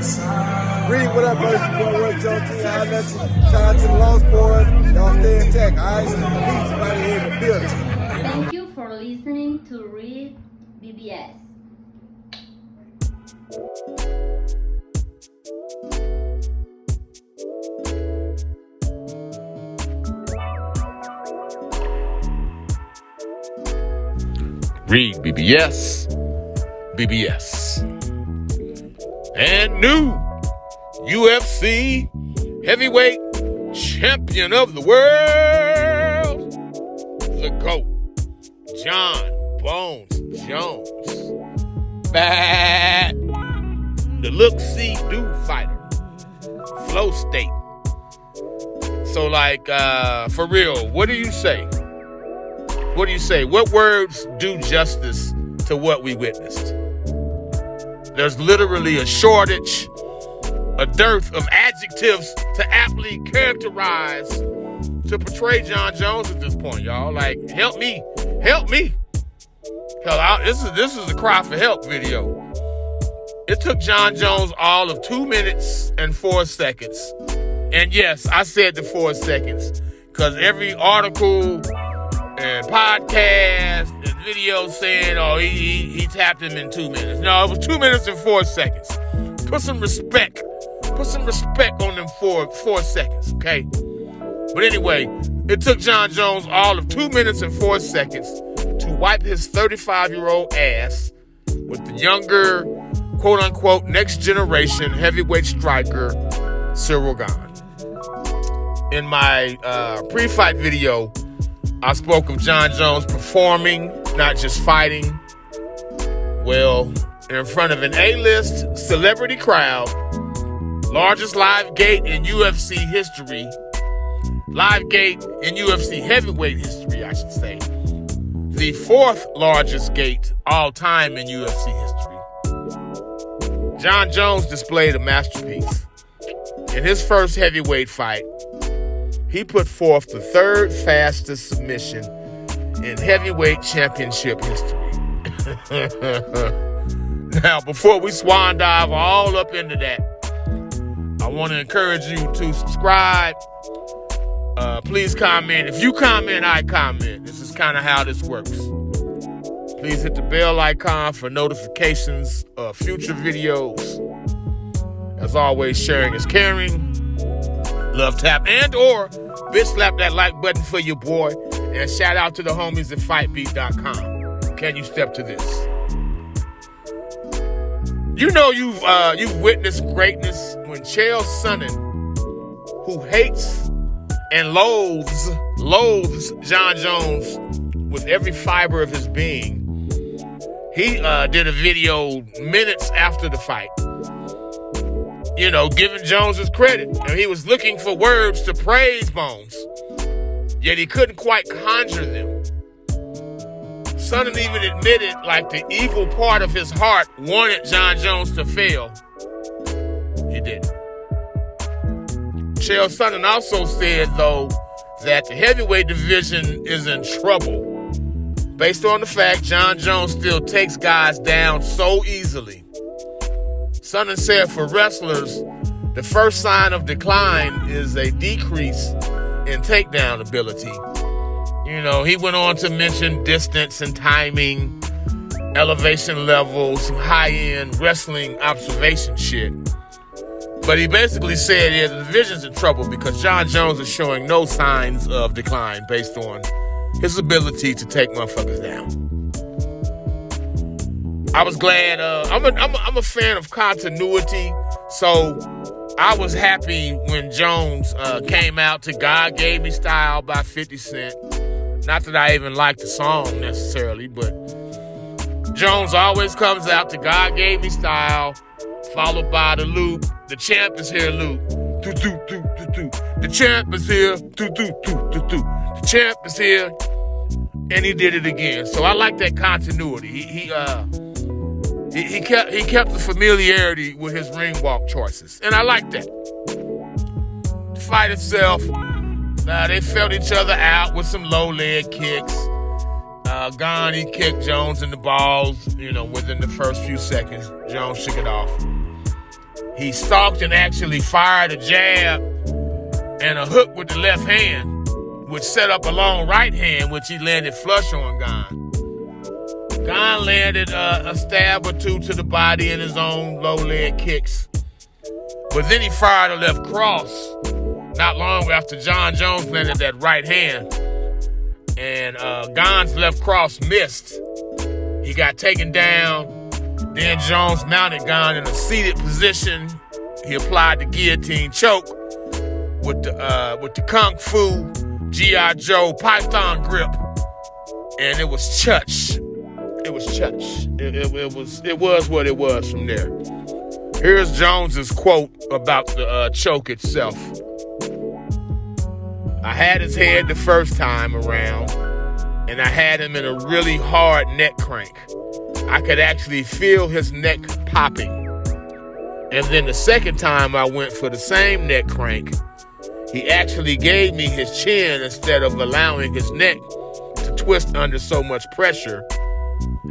Reed, what up, bro? You going to work, Joe T? I'll let you. Shout out to the Lost Boys. Y'all stay intact, all right? Peace right here in the building. Thank you for listening to REED-BBS. REED-BBS, BBS. And new UFC heavyweight champion of the world, the GOAT, John Bones Jones. Bad. The look-see-do fighter. Flow state. So, like, for real, what do you say? What do you say? What words do justice to what we witnessed? There's literally a shortage, a dearth of adjectives to aptly characterize, to portray John Jones at this point, y'all. Like, help me. Hell, this is a cry for help video. It took John Jones all of 2 minutes and 4 seconds. And yes, I said the 4 seconds because every article and podcast and video saying, oh, he tapped him in 2 minutes. No, it was 2 minutes and 4 seconds. Put some respect on them 4 seconds, okay? But anyway, it took John Jones all of 2 minutes and 4 seconds to wipe his 35-year-old ass with the younger, quote-unquote, next generation heavyweight striker, Ciryl Gane. In my pre-fight video, I spoke of John Jones performing, not just fighting, well, in front of an A-list celebrity crowd, largest live gate in UFC history, live gate in UFC heavyweight history, I should say, the 4th largest gate all time in UFC history. John Jones displayed a masterpiece. In his first heavyweight fight, he put forth the 3rd fastest submission in heavyweight championship history. Now, before we swan dive all up into that, I want to encourage you to subscribe. Please comment. If you comment, I comment. This is kind of how this works. Please hit the bell icon for notifications of future videos. As always, sharing is caring. Love tap and or bitch slap that like button for your boy. And shout out to the homies at fightbeat.com. Can you step to this? You know you've witnessed greatness when Chael Sonnen, who hates and loathes John Jones with every fiber of his being, he did a video minutes after the fight, you know, giving Jones his credit. And he was looking for words to praise Bones, yet he couldn't quite conjure them. Sonnen even admitted, like, the evil part of his heart wanted John Jones to fail. He didn't. Chael Sonnen also said, though, that the heavyweight division is in trouble based on the fact John Jones still takes guys down so easily. Sonnen said for wrestlers, the first sign of decline is a decrease in takedown ability. You know, he went on to mention distance and timing, elevation levels, some high-end wrestling observation shit. But he basically said, yeah, the division's in trouble because John Jones is showing no signs of decline based on his ability to take motherfuckers down. I was glad. I'm a fan of continuity, so I was happy when Jones came out to God Gave Me Style by 50 Cent. Not that I even like the song necessarily, but Jones always comes out to God Gave Me Style, followed by the loop. The champ is here, loop. Do, do, do, do, do. The champ is here. Do, do, do, do, do. The champ is here. And he did it again. So I like that continuity. He kept the familiarity with his ring walk choices. And I like that. The fight itself, they felt each other out with some low leg kicks. Gane, he kicked Jones in the balls, you know, within the first few seconds. Jones shook it off. He stalked and actually fired a jab and a hook with the left hand, which set up a long right hand, which he landed flush on Gane. Gane landed a stab or two to the body in his own low leg kicks. But then he fired a left cross not long after Jon Jones landed that right hand. And Gane's left cross missed. He got taken down. Then Jones mounted Gane in a seated position. He applied the guillotine choke with the Kung Fu G.I. Joe Python grip. And it was chutch. It was chutch. It was what it was from there. Here's Jones's quote about the choke itself. I had his head the first time around, and I had him in a really hard neck crank. I could actually feel his neck popping. And then the second time I went for the same neck crank, he actually gave me his chin instead of allowing his neck to twist under so much pressure,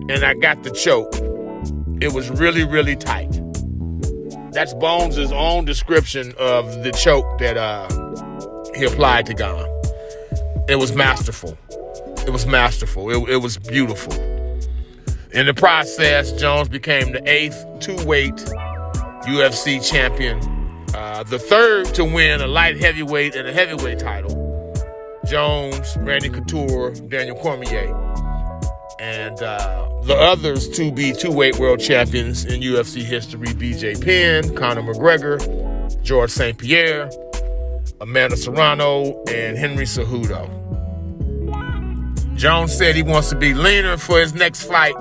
and I got the choke. It was really, really tight. That's Bones' own description of the choke that he applied to Gane. It was masterful. It was masterful. It was beautiful. In the process, Jones became the 8th two-weight UFC champion, the 3rd to win a light heavyweight and a heavyweight title. Jones, Randy Couture, Daniel Cormier. And the others to be two-weight world champions in UFC history, BJ Penn, Conor McGregor, George St. Pierre, Amanda Serrano, and Henry Cejudo. Jones said he wants to be leaner for his next fight.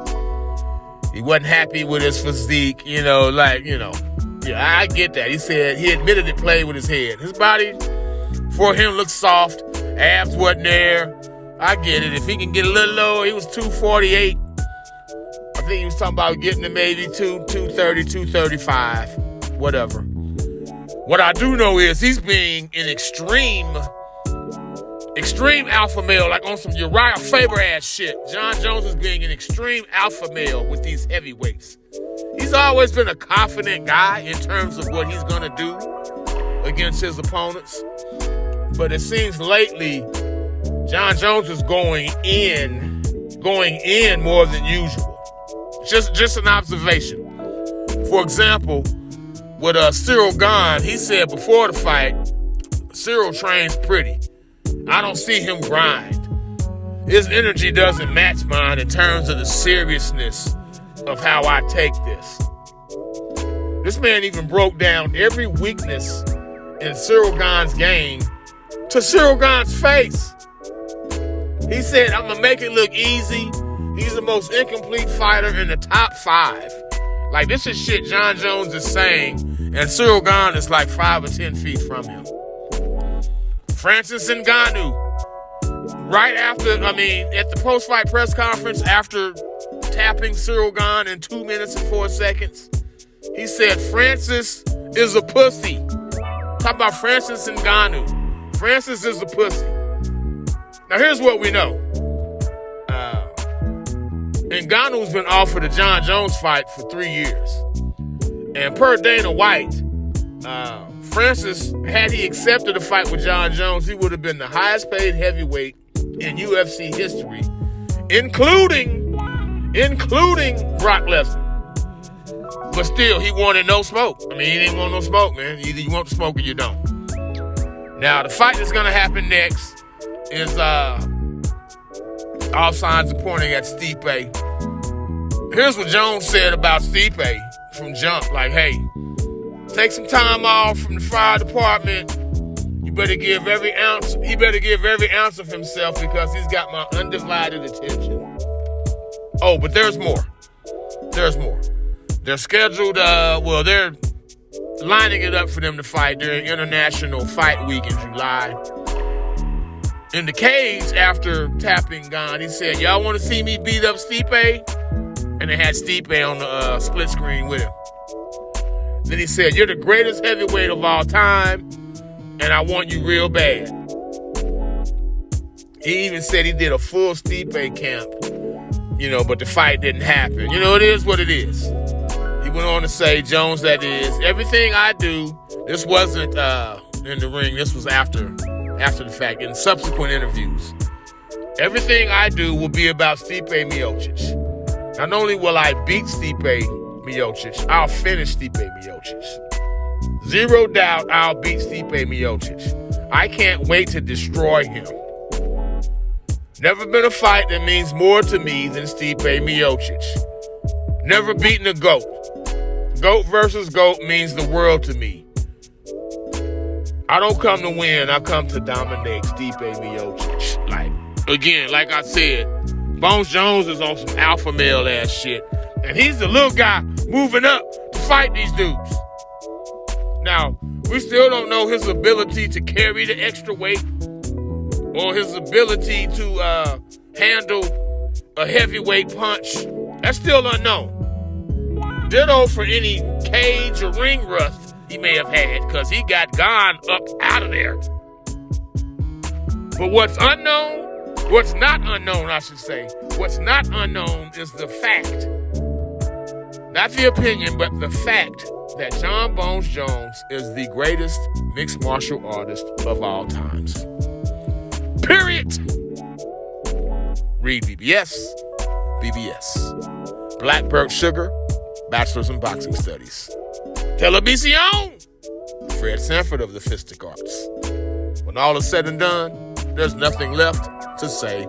He wasn't happy with his physique, yeah, I get that. He said he admitted it played with his head. His body, for him, looked soft. Abs wasn't there. I get it. If he can get a little lower, he was 248. I think he was talking about getting to maybe 230, 235, whatever. What I do know is he's being an extreme alpha male, like on some Uriah Faber ass shit. Jon Jones is being an extreme alpha male with these heavyweights. He's always been a confident guy in terms of what he's going to do against his opponents. But it seems lately, Jon Jones is going in more than usual. Just an observation. For example, with Ciryl Gane, he said before the fight, Ciryl trains pretty. I don't see him grind. His energy doesn't match mine in terms of the seriousness of how I take this. This man even broke down every weakness in Ciryl Gane's game to Ciryl Gane's face. He said, I'm going to make it look easy. He's the most incomplete fighter in the top 5. Like, this is shit Jon Jones is saying, and Ciryl Gane is like 5 or 10 feet from him. Francis Ngannou, at the post-fight press conference after tapping Ciryl Gane in 2 minutes and 4 seconds, he said, Francis is a pussy. Talk about Francis Ngannou. Francis is a pussy. Now, here's what we know. Ngannou's been offered a Jon Jones fight for 3 years. And per Dana White, Francis, had he accepted a fight with Jon Jones, he would have been the highest paid heavyweight in UFC history, including Brock Lesnar. But still, he wanted no smoke. He didn't want no smoke, man. Either you want the smoke or you don't. Now, the fight that's going to happen next is all signs are pointing at Stipe. Here's what Jones said about Stipe from jump. Like, hey, take some time off from the fire department. He better give every ounce of himself because he's got my undivided attention. Oh, but there's more. They're scheduled, they're lining it up for them to fight during International Fight Week in July. In the cage, after tapping Gane, he said, y'all want to see me beat up Stipe? And they had Stipe on the split screen with him. Then he said, you're the greatest heavyweight of all time, and I want you real bad. He even said he did a full Stipe camp, but the fight didn't happen. It is what it is. He He went on to say, Jones, that is, everything I do, this wasn't in the ring, this was after the fact, in subsequent interviews. Everything I do will be about Stipe Miocic. Not only will I beat Stipe Miocic, I'll finish Stipe Miocic. Zero doubt I'll beat Stipe Miocic. I can't wait to destroy him. Never been a fight that means more to me than Stipe Miocic. Never beaten a GOAT. GOAT versus GOAT means the world to me. I don't come to win, I come to dominate Stipe Miocic. Like I said, Bones Jones is on some alpha male ass shit. And he's the little guy moving up to fight these dudes. Now, we still don't know his ability to carry the extra weight or his ability to handle a heavyweight punch. That's still unknown. Ditto for any cage or ring rust he may have had, because he got Gane up out of there. But what's not unknown is the fact, not the opinion, but the fact that John Bones Jones is the greatest mixed martial artist of all times. Period. REED-BBS, BBS. Blackbird Sugar, Bachelor's in Boxing Studies. Televisión, Fred Sanford of the Fistic Arts. When all is said and done, there's nothing left to say